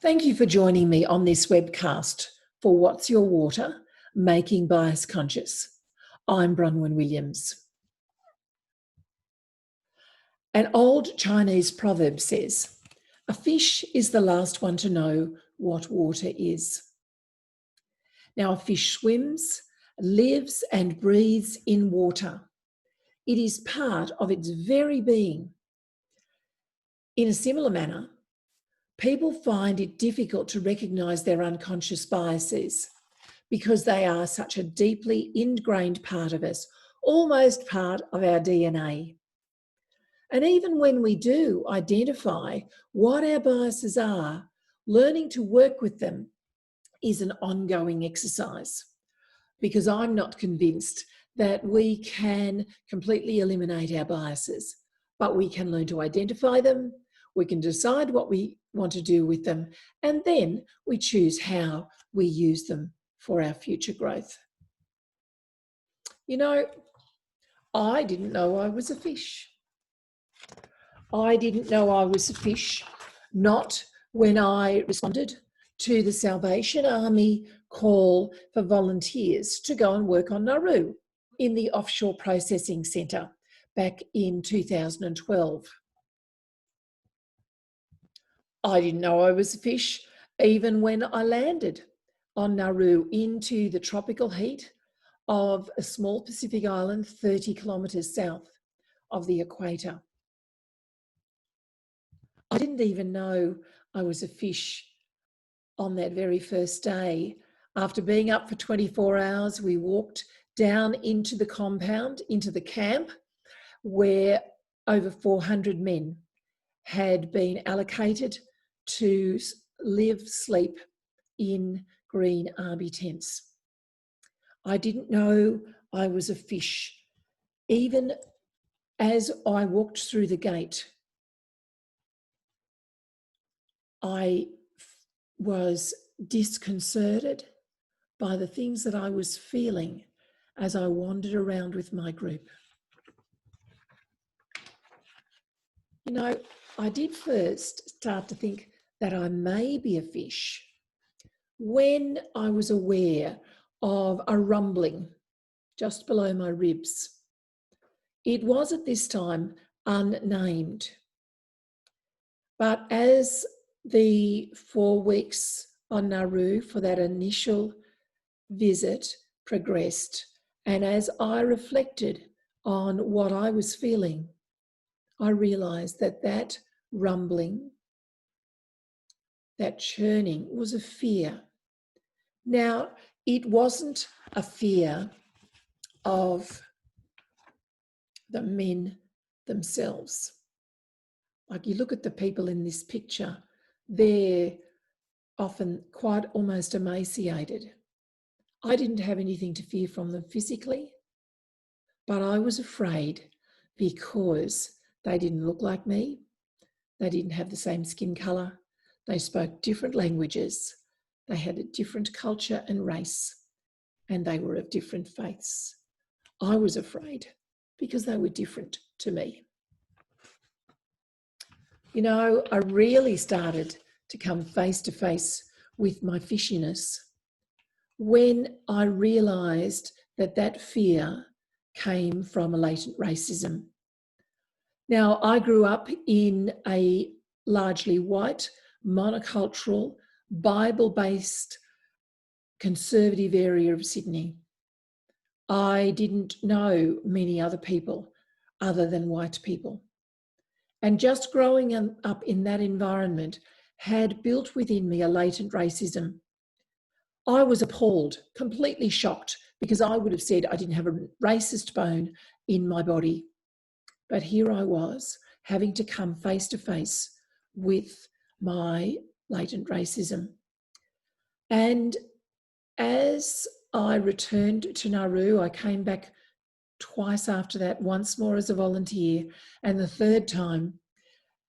Thank you for joining me on this webcast for What's Your Water? Making Bias Conscious. I'm Bronwyn Williams. An old Chinese proverb says, "A fish is the last one to know what water is." Now, a fish swims, lives and breathes in water. It is part of its very being. In a similar manner, people find it difficult to recognise their unconscious biases because they are such a deeply ingrained part of us, almost part of our DNA. And even when we do identify what our biases are, learning to work with them is an ongoing exercise, because I'm not convinced that we can completely eliminate our biases, but we can learn to identify them, we can decide what we want to do with them, and then we choose how we use them for our future growth. You know, I didn't know I was a fish. I didn't know I was a fish, not when I responded to the Salvation Army call for volunteers to go and work on Nauru in the Offshore Processing Centre back in 2012. I didn't know I was a fish even when I landed on Nauru into the tropical heat of a small Pacific island 30 kilometres south of the equator. I didn't even know I was a fish on that very first day. After being up for 24 hours, we walked down into the compound, into the camp, where over 400 men had been allocated to live, sleep in green army tents. I didn't know I was a fish. Even as I walked through the gate, I was disconcerted by the things that I was feeling as I wandered around with my group. You know, I did first start to think that I may be a fish when I was aware of a rumbling just below my ribs. It was at this time unnamed. But as the 4 weeks on Nauru for that initial visit progressed, and as I reflected on what I was feeling, I realised that that rumbling, that churning, was a fear. Now, it wasn't a fear of the men themselves. Like, you look at the people in this picture, they're often quite almost emaciated. I didn't have anything to fear from them physically, but I was afraid because they didn't look like me, they didn't have the same skin colour, they spoke different languages, they had a different culture and race, and they were of different faiths. I was afraid because they were different to me. You know, I really started to come face to face with my fishiness when I realised that that fear came from a latent racism. Now, I grew up in a largely white, monocultural, Bible-based, conservative area of Sydney. I didn't know many other people other than white people. And just growing up in that environment had built within me a latent racism. I was appalled, completely shocked, because I would have said I didn't have a racist bone in my body. But here I was, having to come face to face with my latent racism. And as I returned to Nauru, I came back twice after that, once more as a volunteer, and the third time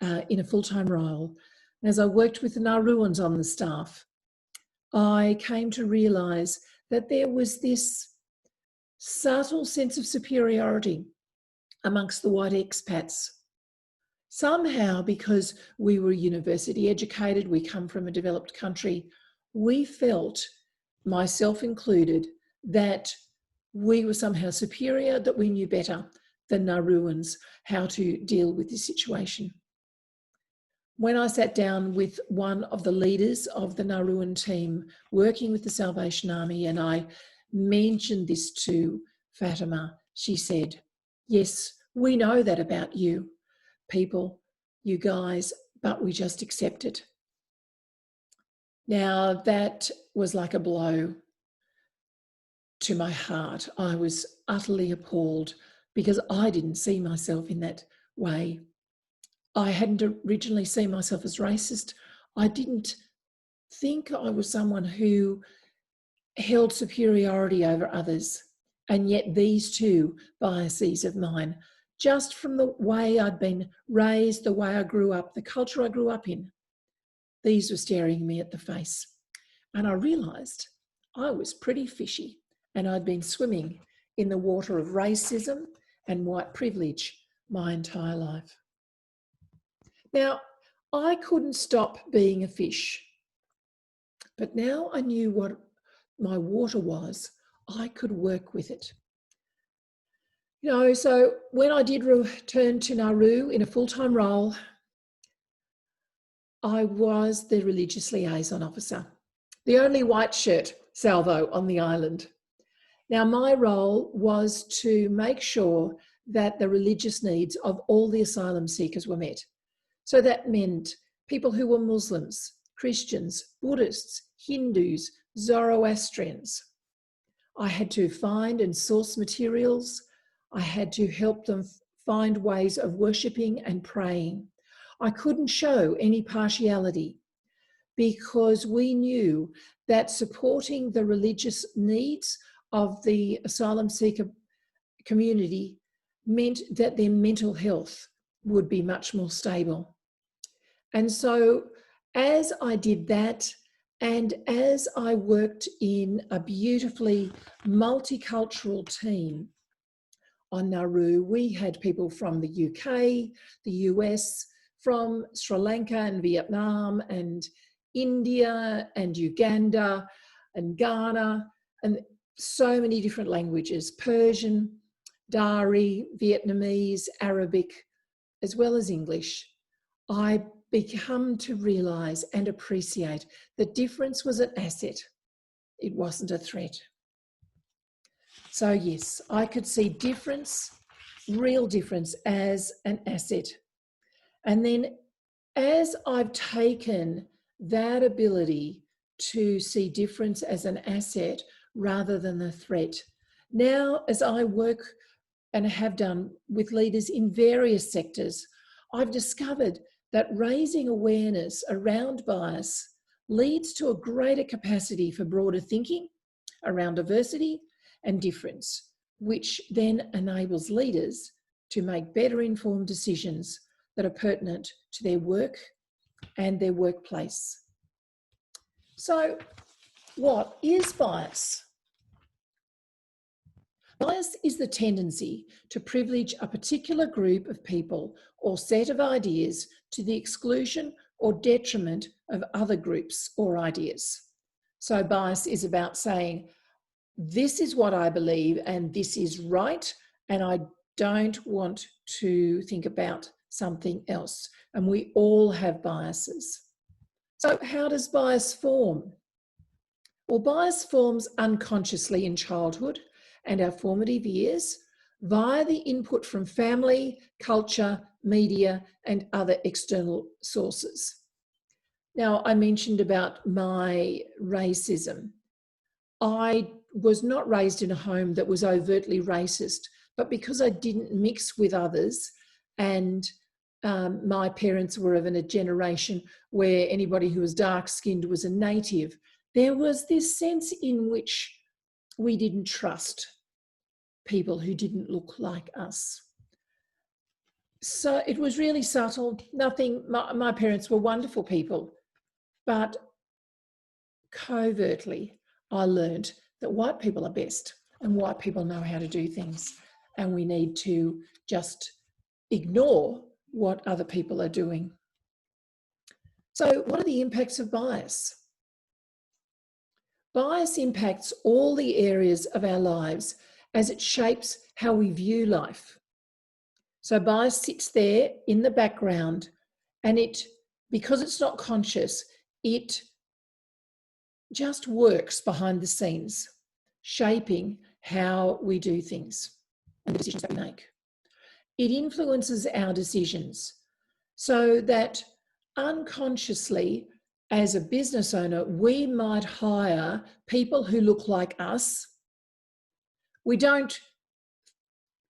in a full-time role. As I worked with the Nauruans on the staff, I came to realise that there was this subtle sense of superiority amongst the white expats. Somehow, because we were university educated, we come from a developed country, we felt, myself included, that we were somehow superior, that we knew better than Nauruans how to deal with this situation. When I sat down with one of the leaders of the Nauruan team working with the Salvation Army and I mentioned this to Fatima, she said, "Yes, we know that about you people, you guys, but we just accept it." Now that was like a blow to my heart. I was utterly appalled because I didn't see myself in that way. I hadn't originally seen myself as racist. I didn't think I was someone who held superiority over others. And yet these two biases of mine, just from the way I'd been raised, the way I grew up, the culture I grew up in, these were staring me at the face. And I realised I was pretty fishy and I'd been swimming in the water of racism and white privilege my entire life. Now, I couldn't stop being a fish, but now I knew what my water was, I could work with it. You know, so when I did return to Nauru in a full-time role, I was the religious liaison officer, the only white shirt salvo on the island. Now, my role was to make sure that the religious needs of all the asylum seekers were met. So that meant people who were Muslims, Christians, Buddhists, Hindus, Zoroastrians. I had to find and source materials. I had to help them find ways of worshipping and praying. I couldn't show any partiality because we knew that supporting the religious needs of the asylum seeker community meant that their mental health would be much more stable. And so as I did that, and as I worked in a beautifully multicultural team on Nauru, we had people from the UK, the US, from Sri Lanka and Vietnam and India and Uganda and Ghana, and so many different languages, Persian, Dari, Vietnamese, Arabic, as well as English. I become to realise and appreciate that difference was an asset. It wasn't a threat. So yes, I could see difference, real difference, as an asset. And then as I've taken that ability to see difference as an asset rather than a threat, now as I work and have done with leaders in various sectors, I've discovered that raising awareness around bias leads to a greater capacity for broader thinking around diversity and difference, which then enables leaders to make better informed decisions that are pertinent to their work and their workplace. So, what is bias? Bias is the tendency to privilege a particular group of people or set of ideas to the exclusion or detriment of other groups or ideas. So bias is about saying, this is what I believe and this is right, and I don't want to think about something else. And we all have biases. So how does bias form? Well, bias forms unconsciously in childhood and our formative years via the input from family, culture, media, and other external sources. Now, I mentioned about my racism. I was not raised in a home that was overtly racist, but because I didn't mix with others and my parents were of a generation where anybody who was dark-skinned was a native, there was this sense in which we didn't trust people who didn't look like us. So it was really subtle, nothing, my parents were wonderful people, but covertly I learned that white people are best and white people know how to do things, and we need to just ignore what other people are doing. So what are the impacts of bias? Bias impacts all the areas of our lives as it shapes how we view life. So bias sits there in the background, and because it's not conscious, it just works behind the scenes, shaping how we do things and the decisions that we make. It influences our decisions so that unconsciously, as a business owner, we might hire people who look like us. We don't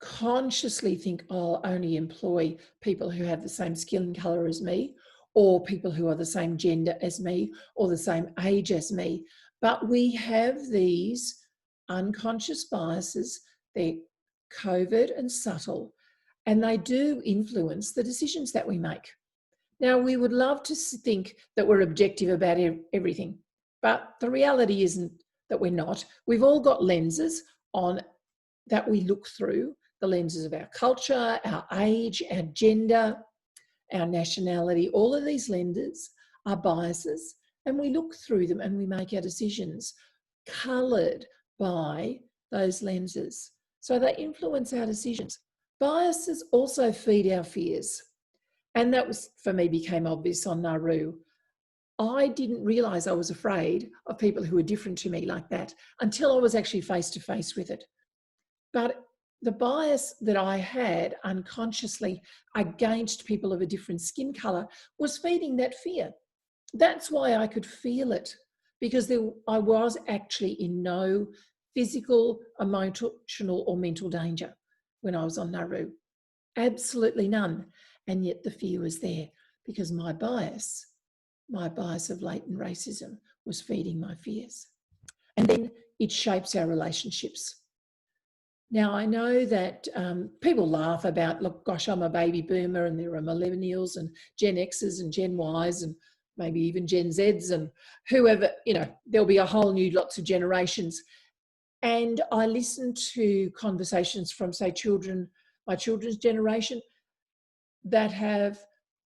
consciously think, oh, I'll only employ people who have the same skin colour as me, or people who are the same gender as me, or the same age as me. But we have these unconscious biases. They're covert and subtle, and they do influence the decisions that we make. Now, we would love to think that we're objective about everything, but the reality isn't that we're not. We've all got lenses on that we look through, the lenses of our culture, our age, our gender, our nationality. All of these lenses are biases, and we look through them and we make our decisions coloured by those lenses. So they influence our decisions. Biases also feed our fears. And that was, for me, became obvious on Nauru. I didn't realise I was afraid of people who were different to me like that until I was actually face to face with it. But the bias that I had unconsciously against people of a different skin colour was feeding that fear. That's why I could feel it, because I was actually in no physical, emotional or mental danger when I was on Nauru. Absolutely none. And yet the fear was there because my bias of latent racism was feeding my fears. And then it shapes our relationships. Now, I know that people laugh about, look, gosh, I'm a baby boomer and there are millennials and Gen Xs and Gen Ys and maybe even Gen Zs and whoever, there'll be a whole new lots of generations. And I listen to conversations from, say, my children's generation that have,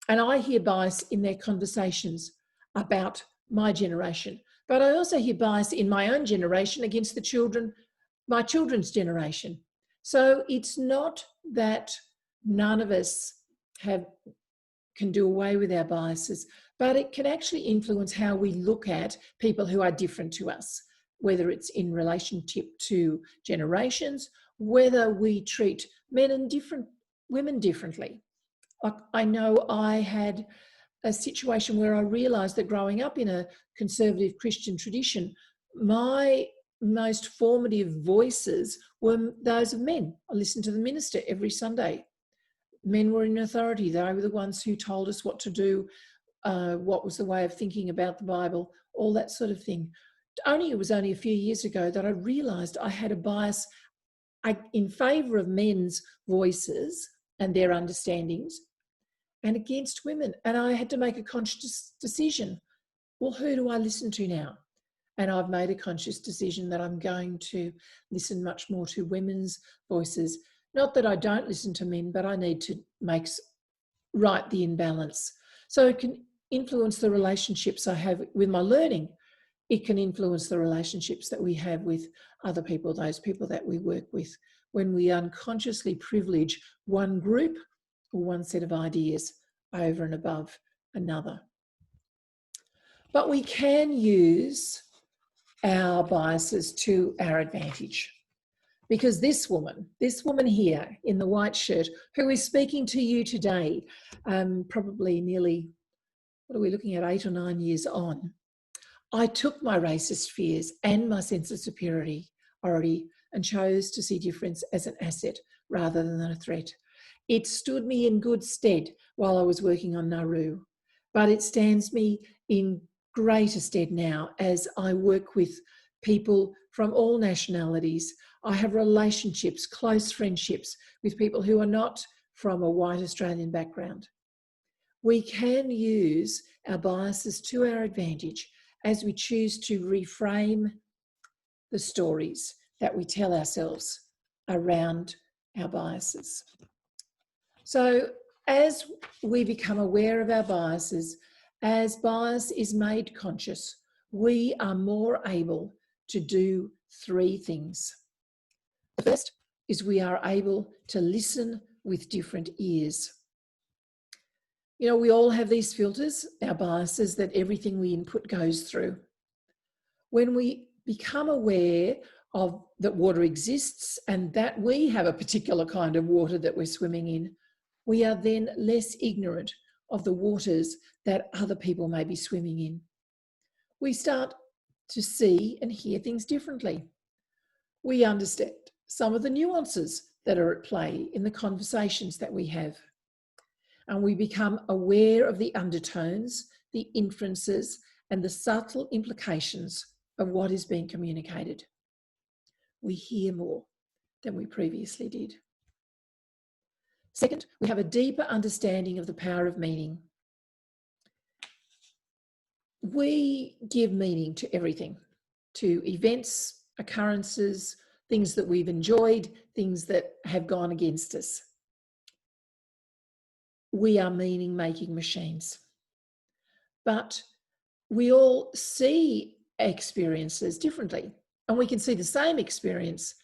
and I hear bias in their conversations about my generation, but I also hear bias in my own generation against my children's generation. So it's not that none of us can do away with our biases, but it can actually influence how we look at people who are different to us, whether it's in relationship to generations, whether we treat men and women differently. I know I had a situation where I realised that growing up in a conservative Christian tradition, my most formative voices were those of men. I listened to the minister every Sunday. Men were in authority. They were the ones who told us what to do, what was the way of thinking about the Bible, all that sort of thing. It was only a few years ago that I realised I had a bias in favour of men's voices and their understandings and against women. And I had to make a conscious decision. Well, who do I listen to now? And I've made a conscious decision that I'm going to listen much more to women's voices. Not that I don't listen to men, but I need to right the imbalance. So it can influence the relationships I have with my learning. It can influence the relationships that we have with other people, those people that we work with, when we unconsciously privilege one group or one set of ideas over and above another. But we can use our biases to our advantage, because this woman here in the white shirt, who is speaking to you today, probably nearly, what are we looking at, 8 or 9 years on, I took my racist fears and my sense of superiority and chose to see difference as an asset rather than a threat. It stood me in good stead while I was working on Nauru, but it stands me in greater stead now as I work with people from all nationalities. I have relationships, close friendships with people who are not from a white Australian background. We can use our biases to our advantage as we choose to reframe the stories that we tell ourselves around our biases. So As we become aware of our biases, as bias is made conscious, we are more able to do three things. The first is we are able to listen with different ears. You know, we all have these filters, our biases, that everything we input goes through. When we become aware of that water exists and that we have a particular kind of water that we're swimming in, we are then less ignorant of the waters that other people may be swimming in. We start to see and hear things differently. We understand some of the nuances that are at play in the conversations that we have. And we become aware of the undertones, the inferences, and the subtle implications of what is being communicated. We hear more than we previously did. Second, we have a deeper understanding of the power of meaning. We give meaning to everything, to events, occurrences, things that we've enjoyed, things that have gone against us. We are meaning-making machines. But we all see experiences differently, and we can see the same experience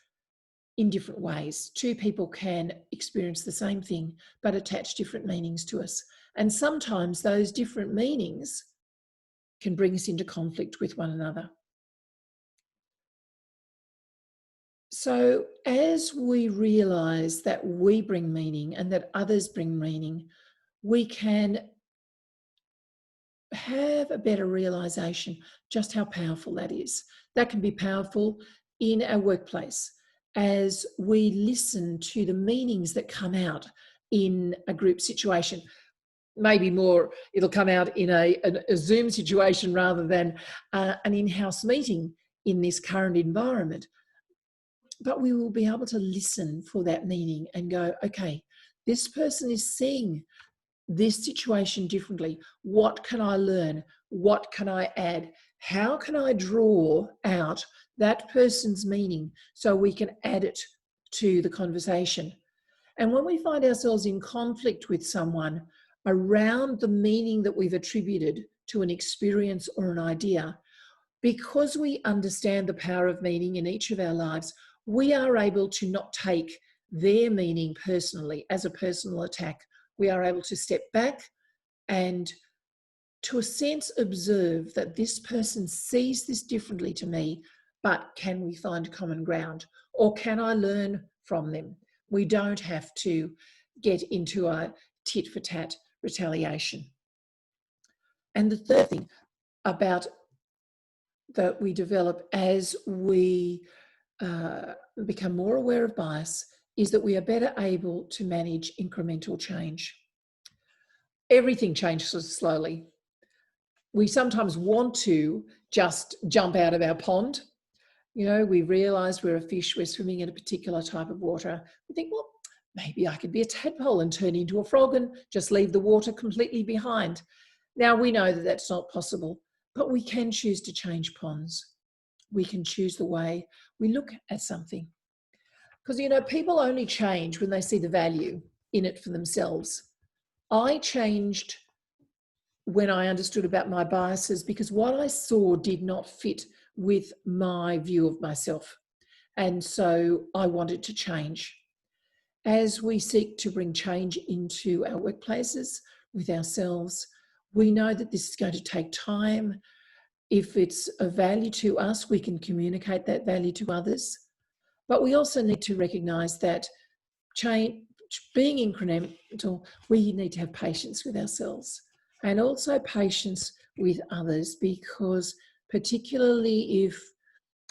in different ways. Two people can experience the same thing, but attach different meanings to us. And sometimes those different meanings can bring us into conflict with one another. So as we realize that we bring meaning and that others bring meaning, we can have a better realization just how powerful that is. That can be powerful in our workplace as we listen to the meanings that come out in a group situation. Maybe more, it'll come out in a Zoom situation rather than an in-house meeting in this current environment. But we will be able to listen for that meaning and go, okay, this person is seeing this situation differently. What can I learn? What can I add? How can I draw out that person's meaning so we can add it to the conversation? And when we find ourselves in conflict with someone around the meaning that we've attributed to an experience or an idea, because we understand the power of meaning in each of our lives, we are able to not take their meaning personally as a personal attack. We are able to step back and, to a sense, observe that this person sees this differently to me, but can we find common ground? Or can I learn from them? We don't have to get into a tit-for-tat retaliation. And the third thing about that we develop as we become more aware of bias is that we are better able to manage incremental change. Everything changes slowly. We sometimes want to just jump out of our pond. You know, we realize we're a fish, we're swimming in a particular type of water. We think, well, maybe I could be a tadpole and turn into a frog and just leave the water completely behind. Now, we know that that's not possible, but we can choose to change ponds. We can choose the way we look at something. Because, you know, people only change when they see the value in it for themselves. I changed when I understood about my biases because what I saw did not fit with my view of myself. And so I wanted to change. As we seek to bring change into our workplaces with ourselves, we know that this is going to take time. If it's of value to us, we can communicate that value to others. But we also need to recognise that change, being incremental, we need to have patience with ourselves and also patience with others, because particularly if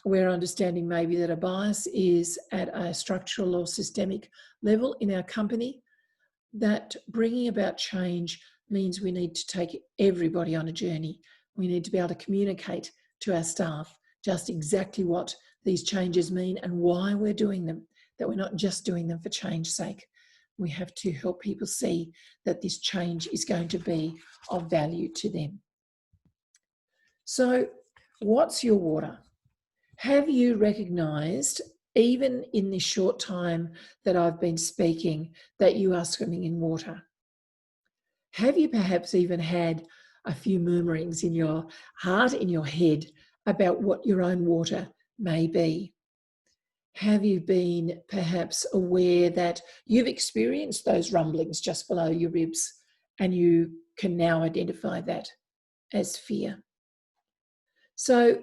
we're understanding maybe that a bias is at a structural or systemic level in our company, that bringing about change means we need to take everybody on a journey. We need to be able to communicate to our staff just exactly what these changes mean and why we're doing them, that we're not just doing them for change's sake. We have to help people see that this change is going to be of value to them. So, what's your water? Have you recognised, even in this short time that I've been speaking, that you are swimming in water? Have you perhaps even had a few murmurings in your heart, in your head, about what your own water may be? Have you been perhaps aware that you've experienced those rumblings just below your ribs and you can now identify that as fear? So,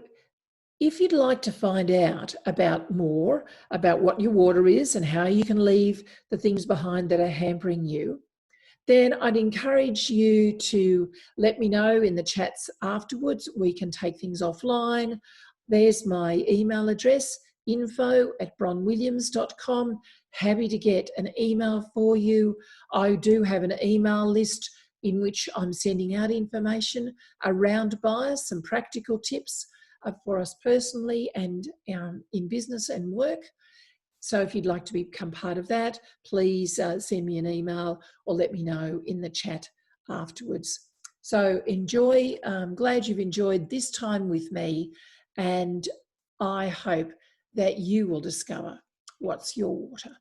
if you'd like to find out about more about what your water is and how you can leave the things behind that are hampering you, then I'd encourage you to let me know in the chats afterwards. We can take things offline. There's my email address, info@bronwilliams.com. Happy to get an email for you. I do have an email list in which I'm sending out information around bias, some practical tips for us personally and in business and work. So if you'd like to become part of that, please send me an email or let me know in the chat afterwards. So enjoy. I'm glad you've enjoyed this time with me, and I hope that you will discover what's your water.